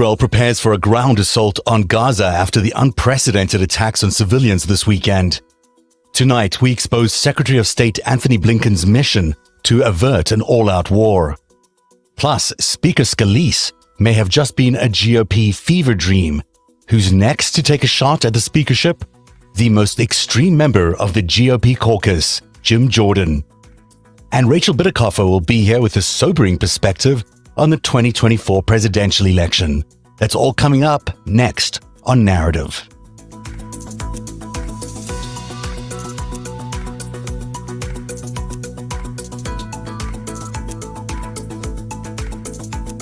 Israel prepares for a ground assault on Gaza after the unprecedented attacks on civilians this weekend. Tonight, we expose Secretary of State Antony Blinken's mission to avert an all-out war. Plus, Speaker Scalise may have just been a GOP fever dream. Who's next to take a shot at the speakership? The most extreme member of the GOP caucus, Jim Jordan. And Rachel Bidikofer will be here with a sobering perspective on the 2024 presidential election. That's all coming up next on Narativ.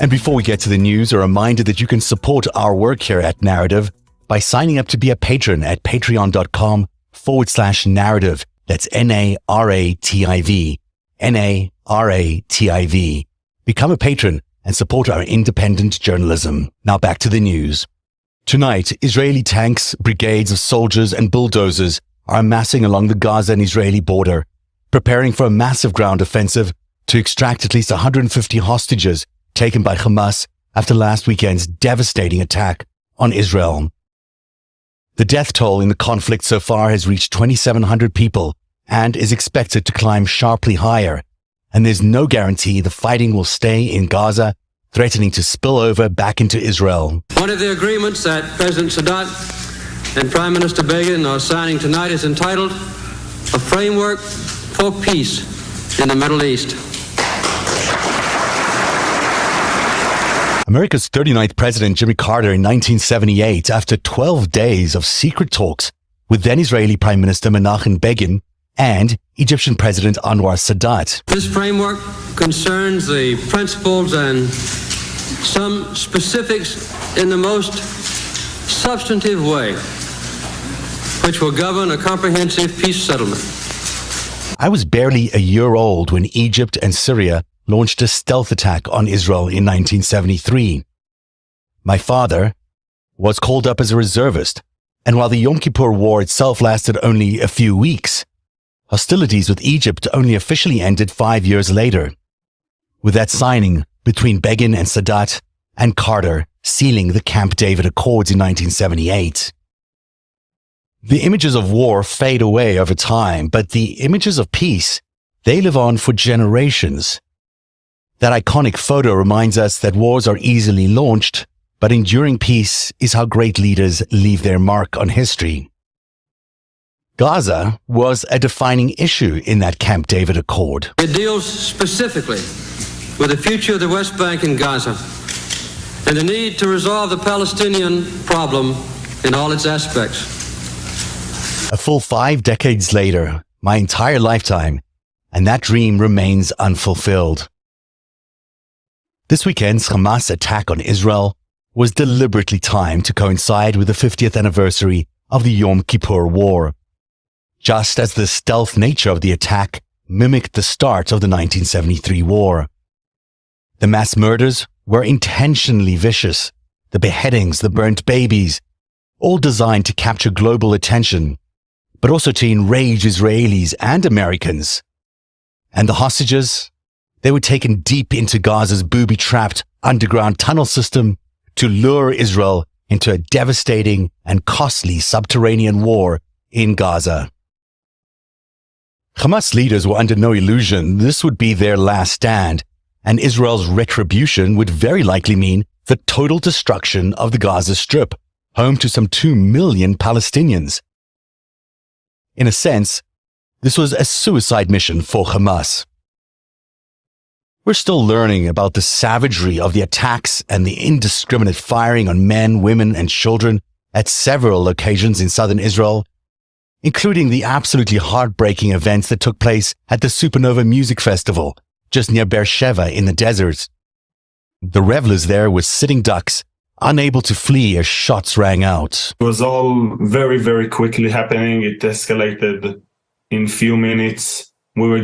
And before we get to the news, a reminder that you can support our work here at Narativ by signing up to be a patron at patreon.com/Narativ. That's Narativ. Narativ. Become a patron and support our independent journalism. Now back to the news. Tonight, Israeli tanks, brigades of soldiers and bulldozers are amassing along the Gaza and Israeli border, preparing for a massive ground offensive to extract at least 150 hostages taken by Hamas after last weekend's devastating attack on Israel. The death toll in the conflict so far has reached 2,700 people and is expected to climb sharply higher. And there's no guarantee the fighting will stay in Gaza, threatening to spill over back into Israel. One of the agreements that President Sadat and Prime Minister Begin are signing tonight is entitled A Framework for Peace in the Middle East. America's 39th President Jimmy Carter in 1978, after 12 days of secret talks with then Israeli Prime Minister Menachem Begin and Egyptian President Anwar Sadat. This framework concerns the principles and some specifics in the most substantive way, which will govern a comprehensive peace settlement. I was barely a year old when Egypt and Syria launched a stealth attack on Israel in 1973. My father was called up as a reservist, and while the Yom Kippur War itself lasted only a few weeks, hostilities with Egypt only officially ended 5 years later, with that signing between Begin and Sadat and Carter sealing the Camp David Accords in 1978. The images of war fade away over time, but the images of peace, they live on for generations. That iconic photo reminds us that wars are easily launched, but enduring peace is how great leaders leave their mark on history. Gaza was a defining issue in that Camp David Accord. It deals specifically with the future of the West Bank and Gaza and the need to resolve the Palestinian problem in all its aspects. A full 5 decades later, my entire lifetime, and that dream remains unfulfilled. This weekend's Hamas attack on Israel was deliberately timed to coincide with the 50th anniversary of the Yom Kippur War, just as the stealth nature of the attack mimicked the start of the 1973 war. The mass murders were intentionally vicious, the beheadings, the burnt babies, all designed to capture global attention, but also to enrage Israelis and Americans. And the hostages, they were taken deep into Gaza's booby-trapped underground tunnel system to lure Israel into a devastating and costly subterranean war in Gaza. Hamas leaders were under no illusion this would be their last stand, and Israel's retribution would very likely mean the total destruction of the Gaza Strip, home to some 2 million Palestinians. In a sense, this was a suicide mission for Hamas. We're still learning about the savagery of the attacks and the indiscriminate firing on men, women, and children at several locations in southern Israel, including the absolutely heartbreaking events that took place at the Supernova Music Festival, just near Beersheba in the desert. The revelers there were sitting ducks, unable to flee as shots rang out. It was all very, very quickly happening. It escalated in few minutes. We were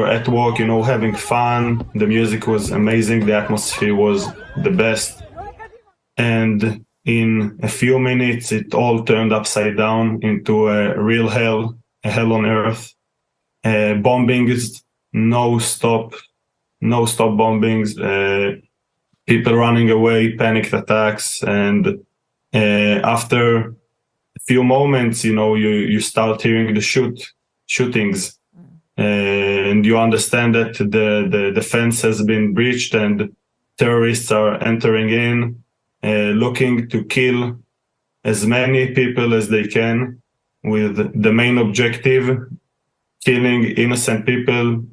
at work, having fun. The music was amazing. The atmosphere was the best. And in a few minutes, it all turned upside down into a real hell, a hell on earth. Bombings, no stop bombings. people running away, panicked attacks, and after a few moments, you start hearing the shootings, and you understand that the defense has been breached and terrorists are entering in, looking to kill as many people as they can, with the main objective, killing innocent people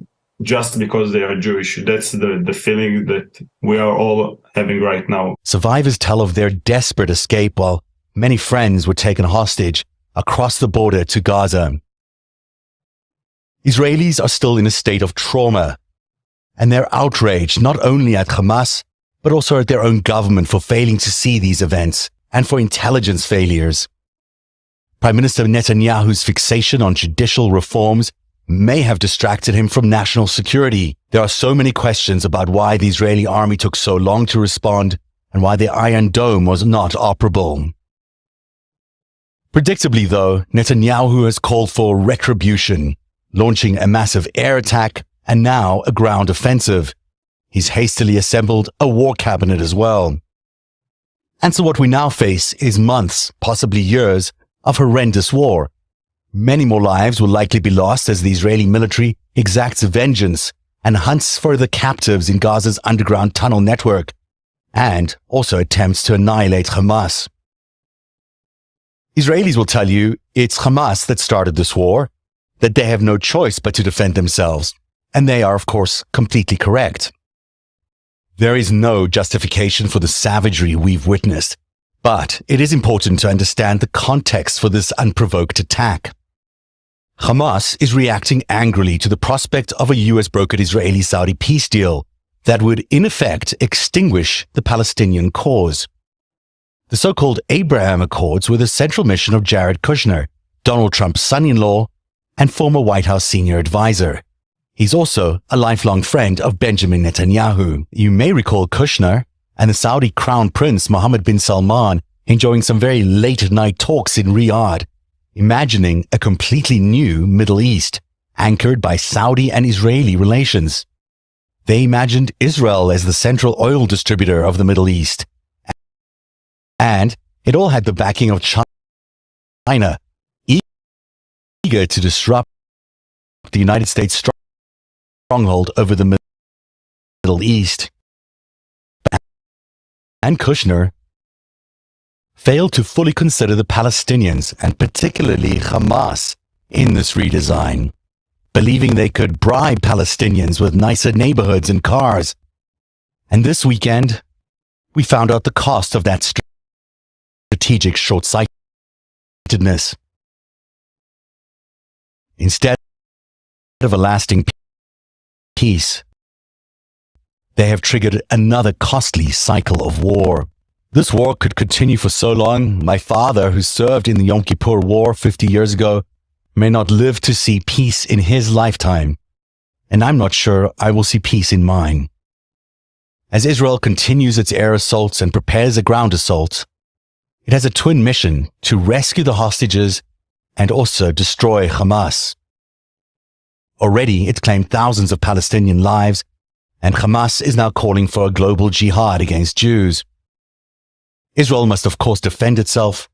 just because they are Jewish. That's the feeling that we are all having right now. Survivors tell of their desperate escape while many friends were taken hostage across the border to Gaza. Israelis are still in a state of trauma, and they're outraged not only at Hamas, but also at their own government for failing to see these events and for intelligence failures. Prime Minister Netanyahu's fixation on judicial reforms may have distracted him from national security. There are so many questions about why the Israeli army took so long to respond and why the Iron Dome was not operable. Predictably, though, Netanyahu has called for retribution, launching a massive air attack and now a ground offensive. He's hastily assembled a war cabinet as well. And so what we now face is months, possibly years, of horrendous war. Many more lives will likely be lost as the Israeli military exacts vengeance and hunts for the captives in Gaza's underground tunnel network, and also attempts to annihilate Hamas. Israelis will tell you it's Hamas that started this war, that they have no choice but to defend themselves, and they are, of course, completely correct. There is no justification for the savagery we've witnessed, but it is important to understand the context for this unprovoked attack. Hamas is reacting angrily to the prospect of a US-brokered Israeli-Saudi peace deal that would, in effect, extinguish the Palestinian cause. The so-called Abraham Accords were the central mission of Jared Kushner, Donald Trump's son-in-law and former White House senior advisor. He's also a lifelong friend of Benjamin Netanyahu. You may recall Kushner and the Saudi Crown Prince Mohammed bin Salman enjoying some very late-night talks in Riyadh, imagining a completely new Middle East, anchored by Saudi and Israeli relations. They imagined Israel as the central oil distributor of the Middle East. And it all had the backing of China, eager to disrupt the United States stronghold over the Middle East. And Kushner failed to fully consider the Palestinians, and particularly Hamas, in this redesign, believing they could bribe Palestinians with nicer neighborhoods and cars. And this weekend, we found out the cost of that strategic short-sightedness. Instead of a lasting peace, they have triggered another costly cycle of war. This war could continue for so long, my father, who served in the Yom Kippur War 50 years ago, may not live to see peace in his lifetime, and I'm not sure I will see peace in mine. As Israel continues its air assaults and prepares a ground assault, it has a twin mission to rescue the hostages and also destroy Hamas. Already, it's claimed thousands of Palestinian lives, and Hamas is now calling for a global jihad against Jews. Israel must of course defend itself,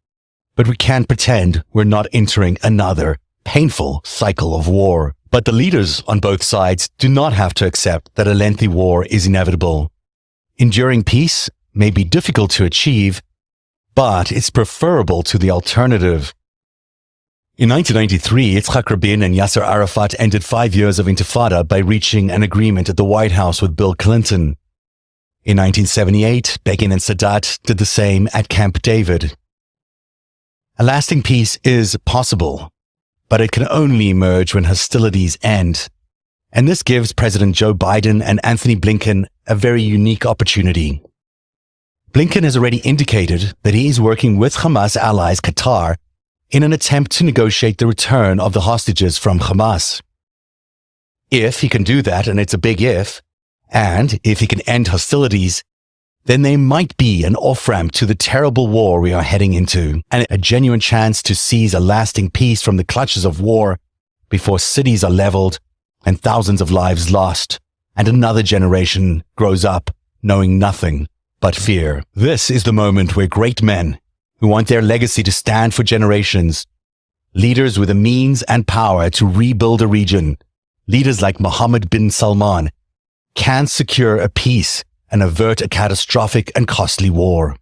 but we can't pretend we're not entering another painful cycle of war. But the leaders on both sides do not have to accept that a lengthy war is inevitable. Enduring peace may be difficult to achieve, but it's preferable to the alternative. In 1993, Yitzhak Rabin and Yasser Arafat ended 5 years of intifada by reaching an agreement at the White House with Bill Clinton. In 1978, Begin and Sadat did the same at Camp David. A lasting peace is possible, but it can only emerge when hostilities end. And this gives President Joe Biden and Antony Blinken a very unique opportunity. Blinken has already indicated that he is working with Hamas allies Qatar in an attempt to negotiate the return of the hostages from Hamas. If he can do that, and it's a big if he can end hostilities, then there might be an off-ramp to the terrible war we are heading into, and a genuine chance to seize a lasting peace from the clutches of war before cities are leveled and thousands of lives lost, and another generation grows up knowing nothing but fear. This is the moment where great men who want their legacy to stand for generations, leaders with the means and power to rebuild a region, leaders like Mohammed bin Salman, can secure a peace and avert a catastrophic and costly war.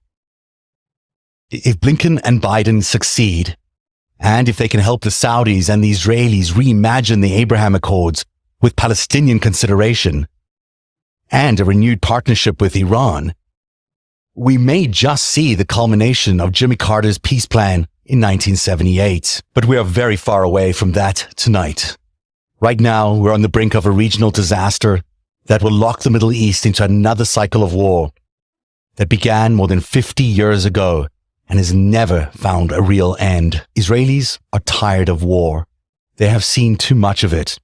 If Blinken and Biden succeed, and if they can help the Saudis and the Israelis reimagine the Abraham Accords with Palestinian consideration and a renewed partnership with Iran, we may just see the culmination of Jimmy Carter's peace plan in 1978. But we are very far away from that tonight. Right now, we're on the brink of a regional disaster that will lock the Middle East into another cycle of war that began more than 50 years ago and has never found a real end. Israelis are tired of war. They have seen too much of it.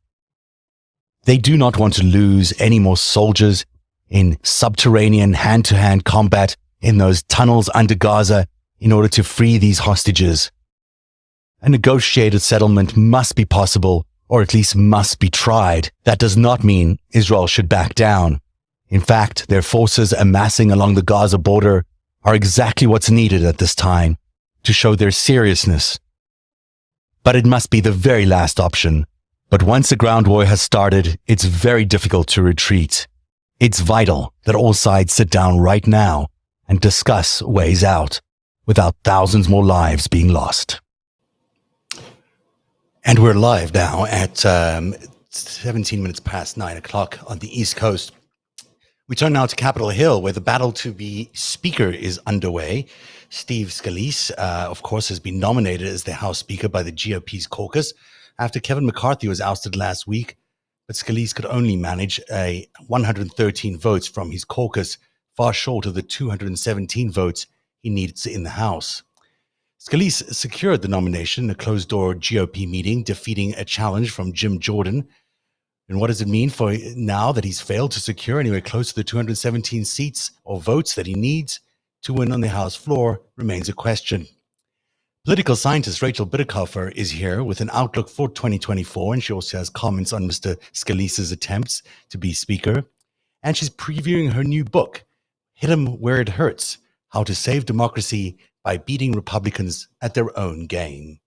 They do not want to lose any more soldiers in subterranean hand-to-hand combat in those tunnels under Gaza in order to free these hostages. A negotiated settlement must be possible, or at least must be tried. That does not mean Israel should back down. In fact, their forces amassing along the Gaza border are exactly what's needed at this time to show their seriousness. But it must be the very last option. But once a ground war has started, it's very difficult to retreat. It's vital that all sides sit down right now and discuss ways out without thousands more lives being lost. And we're live now at 17 minutes past 9 o'clock on the East Coast. We turn now to Capitol Hill, where the battle to be Speaker is underway. Steve Scalise, of course, has been nominated as the House Speaker by the GOP's caucus after Kevin McCarthy was ousted last week. But Scalise could only manage 113 votes from his caucus, far short of the 217 votes he needed in the House. Scalise secured the nomination in a closed-door GOP meeting, defeating a challenge from Jim Jordan. And what does it mean for now that he's failed to secure anywhere close to the 217 seats or votes that he needs to win on the House floor remains a question. Political scientist Rachel Bitterkofer is here with an outlook for 2024, and she also has comments on Mr. Scalise's attempts to be Speaker. And she's previewing her new book, Hit 'em Where It Hurts, How to Save Democracy by Beating Republicans at Their Own Game.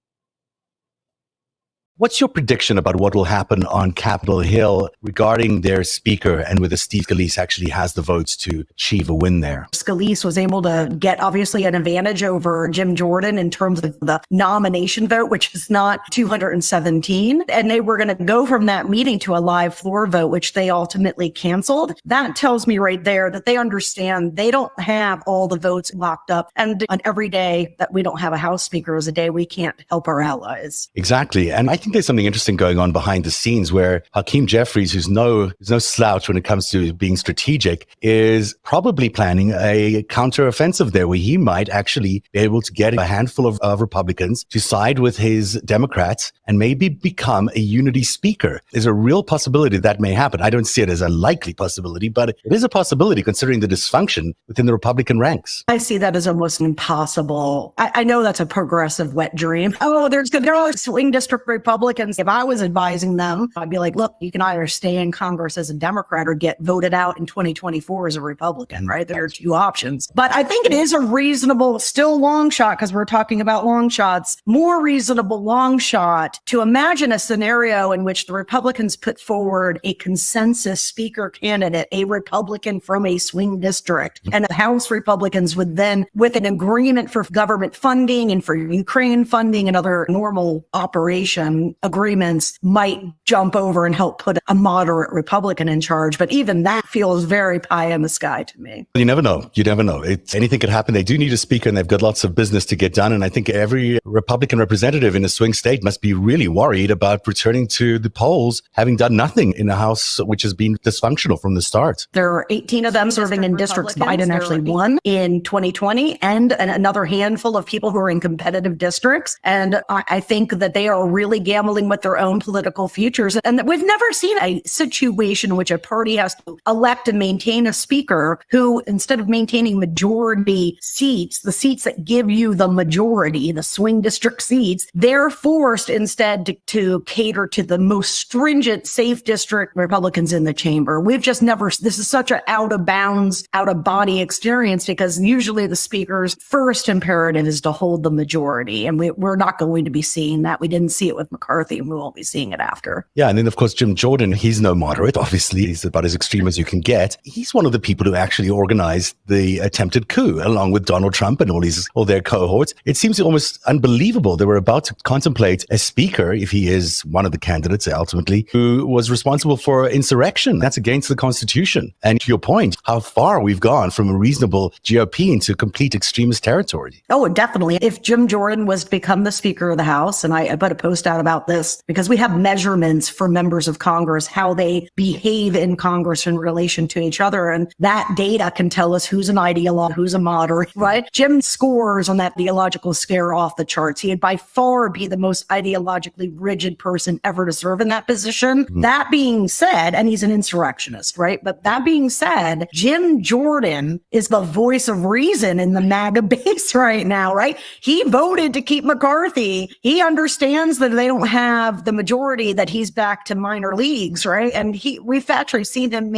What's your prediction about what will happen on Capitol Hill regarding their speaker and whether Steve Scalise actually has the votes to achieve a win there? Scalise was able to get obviously an advantage over Jim Jordan in terms of the nomination vote, which is not 217. And they were going to go from that meeting to a live floor vote, which they ultimately canceled. That tells me right there that they understand they don't have all the votes locked up. And on every day that we don't have a House Speaker is a day we can't help our allies. Exactly. And I think there's something interesting going on behind the scenes where Hakeem Jeffries, who's no slouch when it comes to being strategic, is probably planning a counteroffensive there where he might actually be able to get a handful of Republicans to side with his Democrats and maybe become a unity speaker. There's a real possibility that may happen. I don't see it as a likely possibility, but it is a possibility considering the dysfunction within the Republican ranks. I see that as almost impossible. I know that's a progressive wet dream. Oh, there are swing district Republicans. If I was advising them, I'd be like, look, you can either stay in Congress as a Democrat or get voted out in 2024 as a Republican, right? There are two options. But I think it is a reasonable, still long shot, because we're talking about long shots, more reasonable long shot to imagine a scenario in which the Republicans put forward a consensus speaker candidate, a Republican from a swing district, and the House Republicans would then, with an agreement for government funding and for Ukraine funding and other normal operation agreements, might jump over and help put a moderate Republican in charge. But even that feels very pie in the sky to me. You never know. You never know. Anything could happen. They do need a speaker and they've got lots of business to get done. And I think every Republican representative in a swing state must be really worried about returning to the polls, having done nothing in a House which has been dysfunctional from the start. There are 18 of them serving in districts Biden actually won in 2020, and another handful of people who are in competitive districts. And I think that they are really getting gambling with their own political futures. And we've never seen a situation in which a party has to elect and maintain a speaker who, instead of maintaining majority seats, the seats that give you the majority, the swing district seats, they're forced instead to cater to the most stringent, safe district Republicans in the chamber. We've just never, this is such an out of bounds, out of body experience, because usually the speaker's first imperative is to hold the majority. And we're not going to be seeing that. We didn't see it with McCarthy, and we won't be seeing it after. Yeah. And then, of course, Jim Jordan, he's no moderate. Obviously, he's about as extreme as you can get. He's one of the people who actually organized the attempted coup, along with Donald Trump and all their cohorts. It seems almost unbelievable they were about to contemplate a speaker, if he is one of the candidates ultimately, who was responsible for insurrection. That's against the Constitution. And to your point, how far we've gone from a reasonable GOP into complete extremist territory. Oh, definitely. If Jim Jordan was to become the Speaker of the House, and I put a post out about this because we have measurements for members of Congress, how they behave in Congress in relation to each other. And that data can tell us who's an ideologue, who's a moderate, right? Jim scores on that ideological scale off the charts. He'd by far be the most ideologically rigid person ever to serve in that position. Mm-hmm. That being said, and he's an insurrectionist, right? But that being said, Jim Jordan is the voice of reason in the MAGA base right now, right? He voted to keep McCarthy. He understands that they don't have the majority, that he's back to minor leagues, right? And we've actually seen him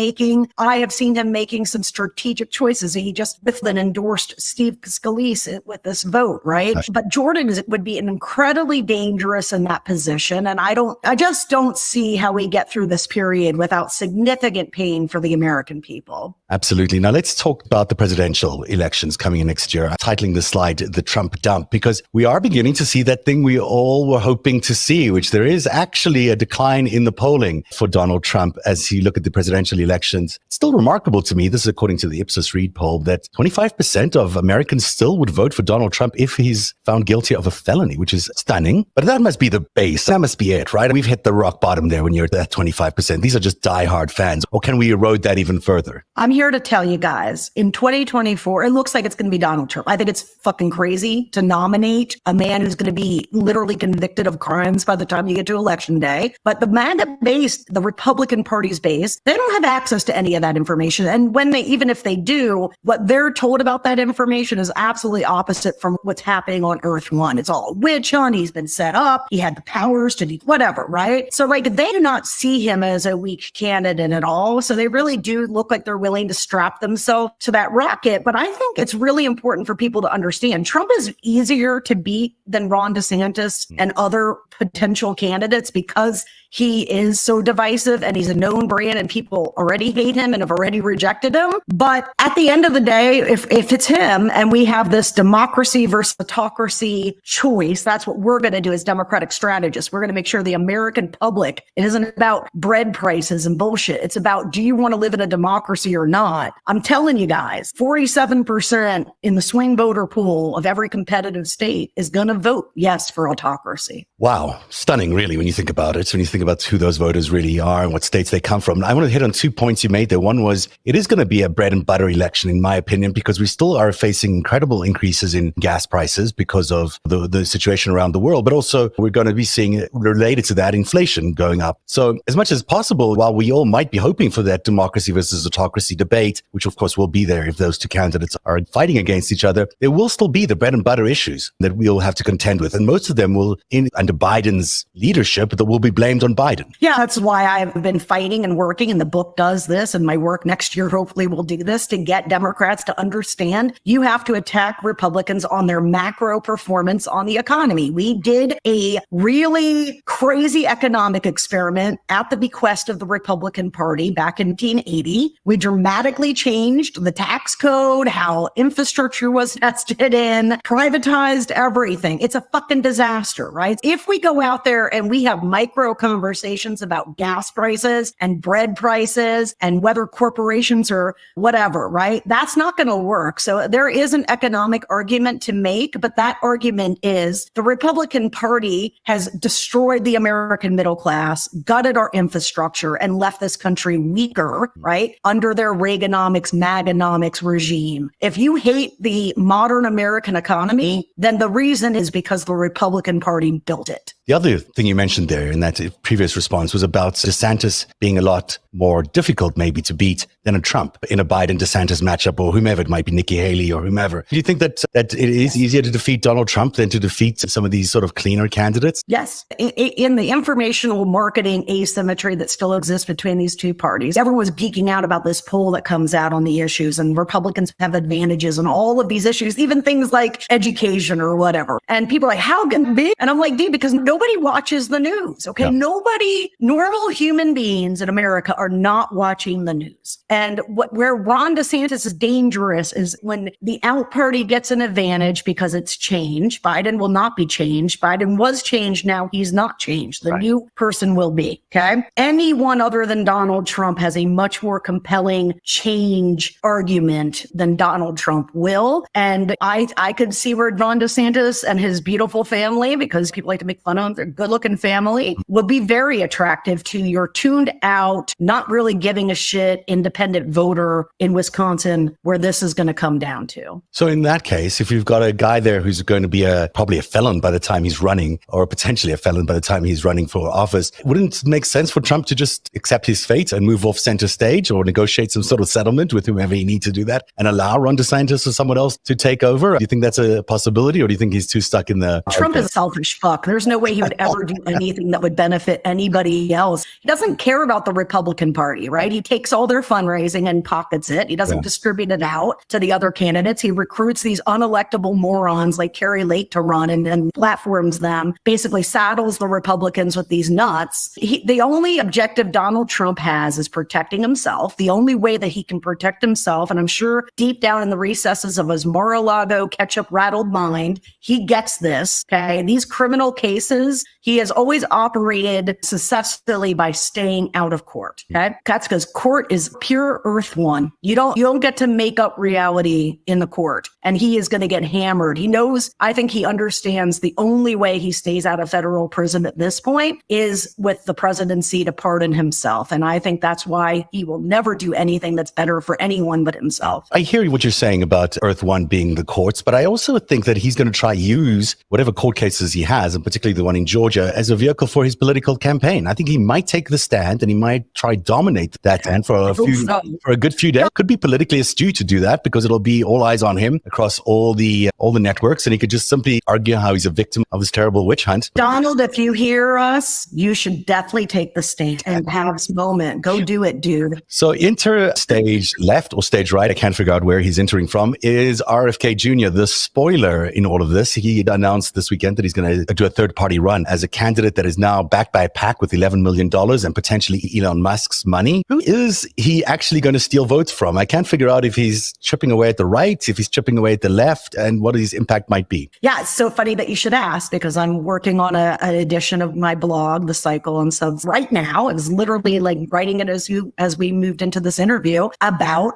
I have seen him making some strategic choices. He just endorsed Steve Scalise with this vote, right? But Jordan would be incredibly dangerous in that position. And I just don't see how we get through this period without significant pain for the American people. Absolutely. Now let's talk about the presidential elections coming in next year. I'm titling the slide, The Trump Dump, because we are beginning to see that thing we all were hoping to see, which there is actually a decline in the polling for Donald Trump as you look at the presidential elections. It's still remarkable to me, this is according to the Ipsos Reid poll, that 25% of Americans still would vote for Donald Trump if he's found guilty of a felony, which is stunning. But that must be the base. That must be it, right? We've hit the rock bottom there when you're at that 25%. These are just diehard fans. Or can we erode that even further? I'm here to tell you guys, in 2024, it looks like it's going to be Donald Trump. I think it's fucking crazy to nominate a man who's going to be literally convicted of crimes by the time you get to election day. But the MAGA base, the Republican Party's base, they don't have access to any of that information. And even if they do, what they're told about that information is absolutely opposite from what's happening on Earth One. It's all a witch hunt. He's been set up. He had the powers to do whatever, right? So they do not see him as a weak candidate at all. So they really do look like they're willing to strap themselves to that rocket. But I think it's really important for people to understand Trump is easier to beat than Ron DeSantis and other potential candidates because he is so divisive and he's a known brand and people already hate him and have already rejected him. But at the end of the day, if it's him and we have this democracy versus autocracy choice, that's what we're going to do as Democratic strategists. We're going to make sure the American public, it isn't about bread prices and bullshit. It's about, do you want to live in a democracy or not? I'm telling you guys, 47% in the swing voter pool of every competitive state is going to vote yes for autocracy. Wow. Stunning, really, when you think about it. When you think about who those voters really are and what states they come from. I want to hit on 2 points you made there. One was, it is going to be a bread and butter election, in my opinion, because we still are facing incredible increases in gas prices because of the situation around the world. But also, we're going to be seeing, related to that, inflation going up. So as much as possible, while we all might be hoping for that democracy versus autocracy debate, which of course will be there if those two candidates are fighting against each other, there will still be the bread and butter issues that we'll have to contend with. And most of them will, under Biden's leadership, that will be blamed on Biden. Yeah, that's why I've been fighting and working, and the book does this, and my work next year hopefully will do this, to get Democrats to understand you have to attack Republicans on their macro performance on the economy. We did a really crazy economic experiment at the bequest of the Republican Party back in 1980. We dramatically changed the tax code, how infrastructure was invested in, privatized everything. It's a fucking disaster, right? If we go out there and we have micro conversations about gas prices and bread prices and whether corporations or whatever, right? That's not going to work. So there is an economic argument to make, but that argument is the Republican Party has destroyed the American middle class, gutted our infrastructure, and left this country weaker, right? Under their Reaganomics, Maganomics regime. If you hate the modern American economy, then the reason is because the Republican Party built it. The other thing you mentioned there in that previous response was about DeSantis being a lot more difficult maybe to beat than a Trump in a Biden-DeSantis matchup, or whomever it might be, Nikki Haley or whomever. Do you think that it is easier to defeat Donald Trump than to defeat some of these sort of cleaner candidates? Yes. In the informational marketing asymmetry that still exists between these two parties, everyone's geeking out about this poll that comes out on the issues, and Republicans have advantages on all of these issues, even things like education or whatever. And people are like, how can it be? And I'm like, dude, because nobody watches the news. Okay. Yeah. Nobody, normal human beings in America are not watching the news. And where Ron DeSantis is dangerous is when the out party gets an advantage because it's change. Biden will not be changed. Biden was changed. Now he's not changed. The new person will be. Okay. Anyone other than Donald Trump has a much more compelling change argument than Donald Trump will. And I could see where Ron DeSantis and his beautiful family, because people like to make fun of them, their good looking family, would be very attractive to your tuned out, not really giving a shit independent voter in Wisconsin, where this is going to come down to. So in that case, if you've got a guy there who's going to be probably a felon by the time he's running, or potentially a felon by the time he's running for office, wouldn't it make sense for Trump to just accept his fate and move off center stage, or negotiate some sort of settlement with whomever he needs to do that and allow Ron DeSantis or someone else to take over? Do you think that's a possibility, or do you think he's too stuck in the... Trump is a selfish fuck. There's no way he would ever do anything that would benefit anybody else. He doesn't care about the Republican Party, right? He takes all their fundraising and pockets it. He doesn't distribute it out to the other candidates. He recruits these unelectable morons like Carrie Lake to run and platforms them, basically saddles the Republicans with these nuts. The only objective Donald Trump has is protecting himself. The only way that he can protect himself, and I'm sure deep down in the recesses of his Mar-a-Lago ketchup-rattled mind, he gets this, okay? These criminal cases, he has always operated successfully by staying out of court, okay? That's because court is pure earth one. You don't get to make up reality in the court, and he is going to get hammered. He knows, I think he understands the only way he stays out of federal prison at this point is with the presidency to pardon himself. And I think that's why he will never do anything that's better for anyone but himself. I hear what you're saying about Earth One being the courts, but I also think that he's going to try use whatever court cases he has, and particularly the one in Georgia, as a vehicle for his political campaign. I think he might take the stand and he might try dominate that stand for a good few days. Could be politically astute to do that because it'll be all eyes on him across all the networks, and he could just simply argue how he's a victim of this terrible witch hunt. Donald, if you hear us, you should definitely take the stand and have this moment. Go do it, dude. So enter stage left or stage right, I can't figure out where he's entering from, is RFK Jr., the spoiler in all of this. He announced this weekend that he's going to do a third-party run as a candidate that is now backed by a PAC with $11 million and potentially Elon Musk's money. Who is he actually going to steal votes from? I can't figure out if he's chipping away at the right, if he's chipping away at the left, and what his impact might be. Yeah, it's so funny that you should ask, because I'm working on an edition of my blog, The Cycle, and so right now, it's literally like writing it as we moved into this interview about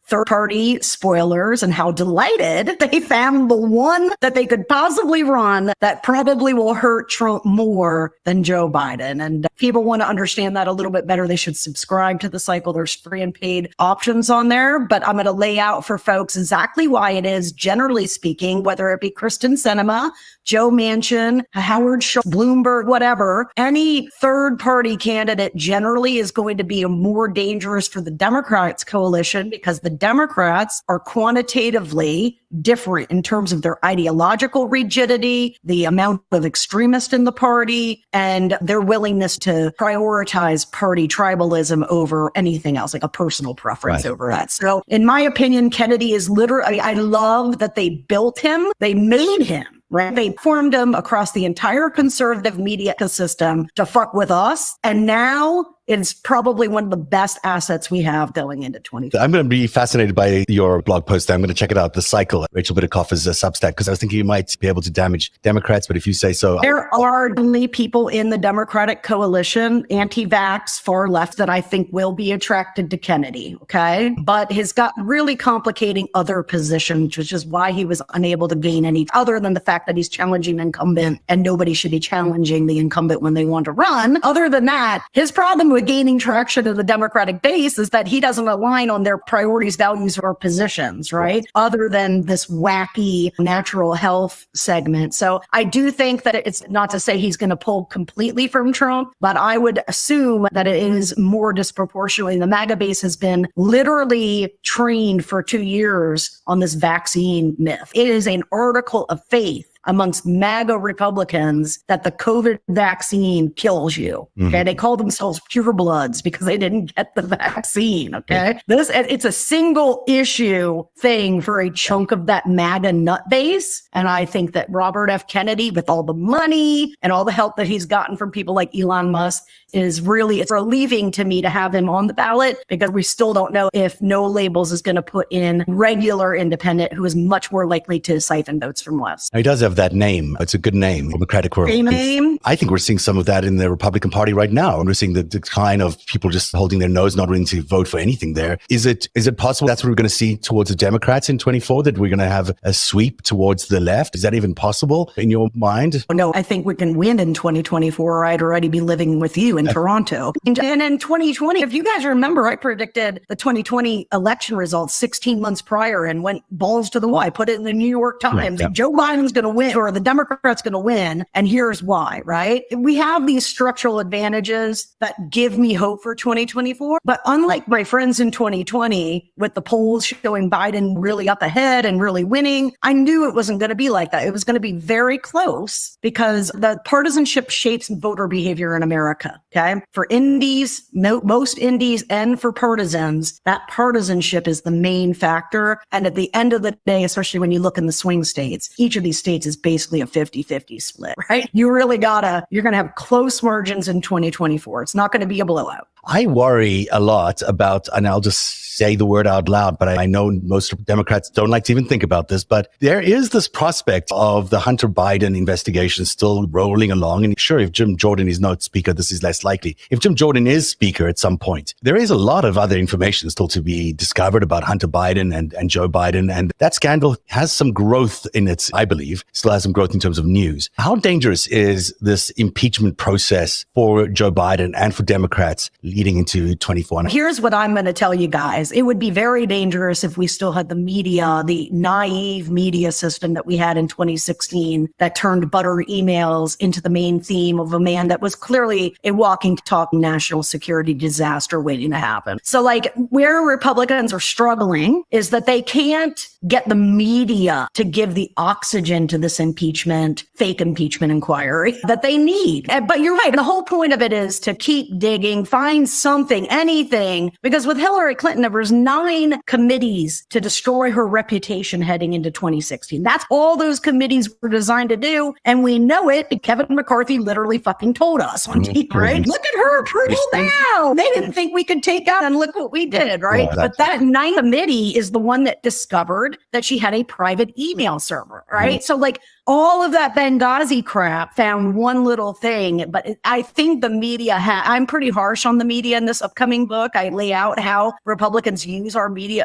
third-party spoilers and how delighted they found the one that they could possibly run that probably will hurt Trump more than Joe Biden. And if people want to understand that a little bit better, they should subscribe to The Cycle. There's free and paid options on there, but I'm going to lay out for folks exactly why it is, generally speaking, whether it be Kristen Sinema, Joe Manchin, Howard Schultz, Bloomberg, whatever, any third-party candidate generally is going to be more dangerous for the Democrats coalition, because the Democrats are quantitatively different in terms of their ideological rigidity, the amount of extremists in the party, and their willingness to prioritize party tribalism over anything else, like a personal preference over that. So in my opinion, Kennedy is literally, I love that they built him, they made him. Right? They formed him across the entire conservative media ecosystem to fuck with us. And now it's probably one of the best assets we have going into 2020. I'm going to be fascinated by your blog post. I'm going to check it out, The Cycle, Rachel Bitakoff's Substack, because I was thinking you might be able to damage Democrats, but if you say so. There are only people in the Democratic coalition, anti-vax, far left, that I think will be attracted to Kennedy, okay? But he's got really complicating other positions, which is why he was unable to gain any, other than the fact that he's challenging an incumbent, and nobody should be challenging the incumbent when they want to run. Other than that, his problem with really gaining traction in the Democratic base is that he doesn't align on their priorities, values, or positions, right? Other than this wacky natural health segment. So I do think that it's not to say he's going to pull completely from Trump, but I would assume that it is more disproportionately. The MAGA base has been literally trained for 2 years on this vaccine myth. It is an article of faith amongst MAGA Republicans that the COVID vaccine kills you. Okay. They call themselves purebloods because they didn't get the vaccine. Okay. It's a single issue thing for a chunk of that MAGA nut base. And I think that Robert F. Kennedy, with all the money and all the help that he's gotten from people like Elon Musk, it's relieving to me to have him on the ballot, because we still don't know if No Labels is going to put in regular independent, who is much more likely to siphon votes from West. He does have that name. It's a good name, Democratic world. Name. I think we're seeing some of that in the Republican Party right now. And we're seeing the decline of people just holding their nose, not willing to vote for anything there. Is it possible that's what we're going to see towards the Democrats in 24, that we're going to have a sweep towards the left? Is that even possible in your mind? No, I think we can win in 2024. Or I'd already be living with you in Toronto. And in 2020, if you guys remember, I predicted the 2020 election results 16 months prior and went balls to the wall. I put it in the New York Times. Right, yeah. Joe Biden's going to win, or the Democrats going to win. And here's why, right? We have these structural advantages that give me hope for 2024. But unlike my friends in 2020, with the polls showing Biden really up ahead and really winning, I knew it wasn't going to be like that. It was going to be very close, because the partisanship shapes voter behavior in America. Okay. For indies, most indies, and for partisans, that partisanship is the main factor. And at the end of the day, especially when you look in the swing states, each of these states is basically a 50-50 split, right? You're going to have close margins in 2024. It's not going to be a blowout. I worry a lot about, and I'll just say the word out loud, but I know most Democrats don't like to even think about this, but there is this prospect of the Hunter Biden investigation still rolling along. And sure, if Jim Jordan is not speaker, this is less likely. If Jim Jordan is speaker at some point, there is a lot of other information still to be discovered about Hunter Biden and Joe Biden. And that scandal has some growth in it, I believe, still has some growth in terms of news. How dangerous is this impeachment process for Joe Biden and for Democrats leading into 24? Here's what I'm going to tell you guys. It would be very dangerous if we still had the media, the naive media system that we had in 2016 that turned butter emails into the main theme of a man that was clearly a walking, talking national security disaster waiting to happen. So where Republicans are struggling is that they can't get the media to give the oxygen to this fake impeachment inquiry that they need. But you're right. The whole point of it is to keep digging, find something, anything, because with Hillary Clinton, there was 9 committees to destroy her reputation heading into 2016. That's all those committees were designed to do. And we know it. Kevin McCarthy literally fucking told us on TV, right? Look at her approval now. They didn't think we could take out, and look what we did, right? Yeah, but that 9th committee is the one that discovered that she had a private email server, right? So all of that Benghazi crap found one little thing, but I think the media, I'm pretty harsh on the media in this upcoming book. I lay out how Republicans use our media,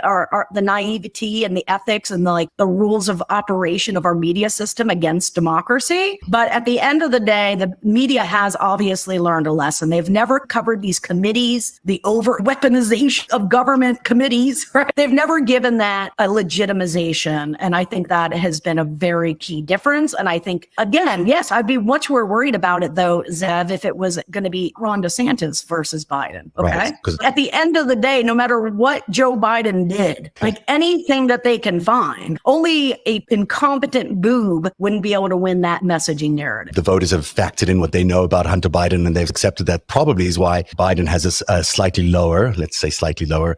the naivety and the ethics and the rules of operation of our media system against democracy. But at the end of the day, the media has obviously learned a lesson. They've never covered these committees, the over weaponization of government committees, right? They've never given that a legitimization. And I think that has been a very key difference. And I think, again, yes, I'd be much more worried about it, though, Zev, if it was going to be Ron DeSantis versus Biden. Okay. Right. At the end of the day, no matter what Joe Biden did, anything that they can find, only a incompetent boob wouldn't be able to win that messaging narrative. The voters have factored in what they know about Hunter Biden, and they've accepted that probably is why Biden has a slightly lower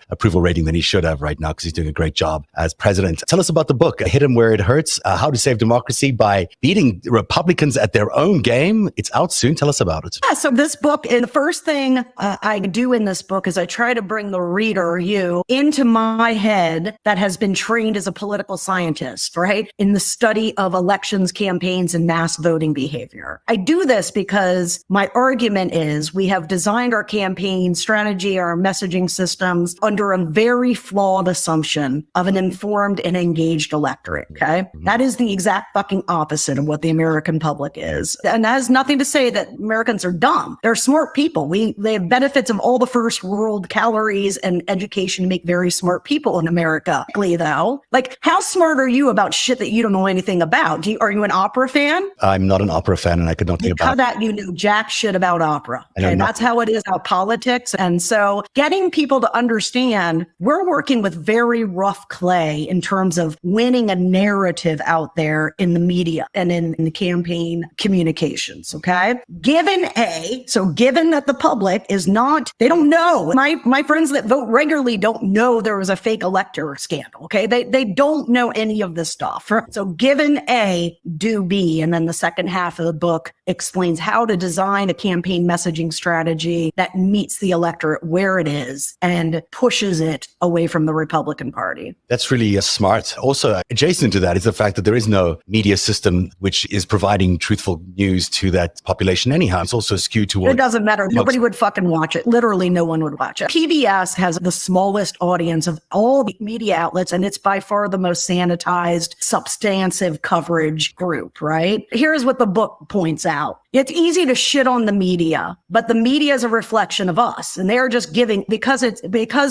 approval rating than he should have right now, because he's doing a great job as president. Tell us about the book, Hit 'em Where It Hurts, How to Save Democracy by Beating Republicans at Their Own Game. It's out soon. Tell us about it. Yeah, so this book, and the first thing I do in this book is I try to bring the reader, you, into my head that has been trained as a political scientist, right? In the study of elections, campaigns, and mass voting behavior. I do this because my argument is we have designed our campaign strategy, our messaging systems under a very flawed assumption of an informed and engaged electorate, okay? That is the exact fucking opposite of what the American public is. And that has nothing to say that Americans are dumb. They're smart people. They have benefits of all the first world calories and education to make very smart people in America. Though, like, how smart are you about shit that you don't know anything about? Are you an opera fan? I'm not an opera fan, and I could not think about that. You know jack shit about opera. Okay, that's how it is about politics. And so getting people to understand we're working with very rough clay in terms of winning a narrative out there in the media and in the campaign communications. Okay. Given that the public is not, they don't know. My friends that vote regularly don't know there was a fake elector scandal. Okay. They don't know any of this stuff. So given A, do B. And then the second half of the book explains how to design a campaign messaging strategy that meets the electorate where it is and pushes it away from the Republican Party. That's really smart. Also, adjacent to that is the fact that there is no media system which is providing truthful news to that population anyhow. It's also skewed towards... It doesn't matter. Nobody would fucking watch it. Literally no one would watch it. PBS has the smallest audience of all the media outlets, and it's by far the most sanitized, substantive coverage group, right? Here's what the book points out. It's easy to shit on the media, but the media is a reflection of us. And they're just giving, because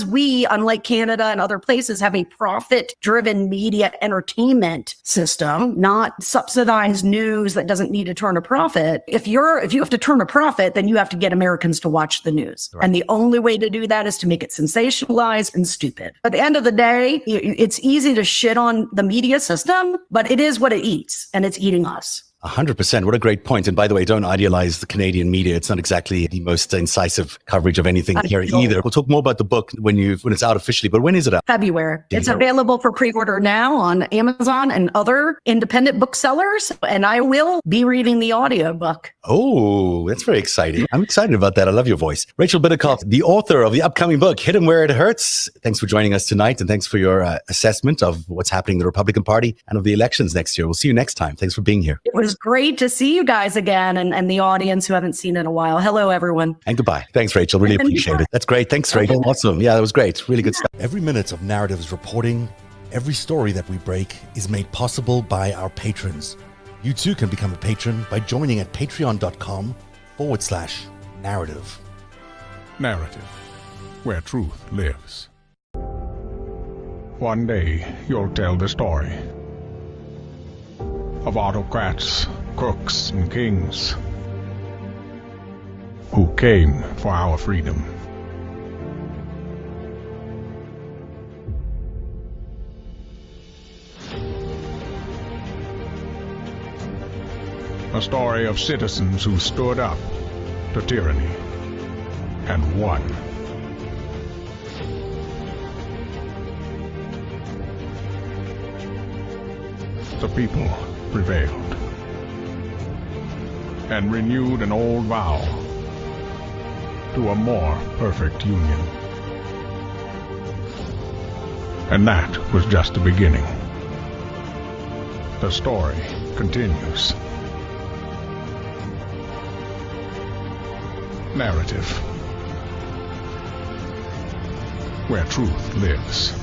we, unlike Canada and other places, have a profit-driven media entertainment system, not subsidized news that doesn't need to turn a profit. If you have to turn a profit, then you have to get Americans to watch the news. Right. And the only way to do that is to make it sensationalized and stupid. At the end of the day, it's easy to shit on the media system, but it is what it eats, and it's eating us. 100%. What a great point. And by the way, don't idealize the Canadian media. It's not exactly the most incisive coverage of anything here either. We'll talk more about the book when it's out officially, but when is it out? February. It's available for pre-order now on Amazon and other independent booksellers. And I will be reading the audiobook. Oh, that's very exciting. I'm excited about that. I love your voice. Rachel Bitterkoff, the author of the upcoming book, Hit 'em Where It Hurts. Thanks for joining us tonight. And thanks for your assessment of what's happening in the Republican Party and of the elections next year. We'll see you next time. Thanks for being here. It was great to see you guys again and the audience who haven't seen in a while. Hello, everyone. And goodbye. Thanks, Rachel. Really appreciate it. That's great. Thanks, Rachel. Awesome. Yeah, that was great. Really good stuff. Every minute of Narative's reporting, every story that we break is made possible by our patrons. You too can become a patron by joining at patreon.com/narrative. Narrative, where truth lives. One day, you'll tell the story of autocrats, crooks, and kings who came for our freedom. A story of citizens who stood up to tyranny and won. The people prevailed and renewed an old vow to a more perfect union. And that was just the beginning. The story continues. Narrative, where truth lives.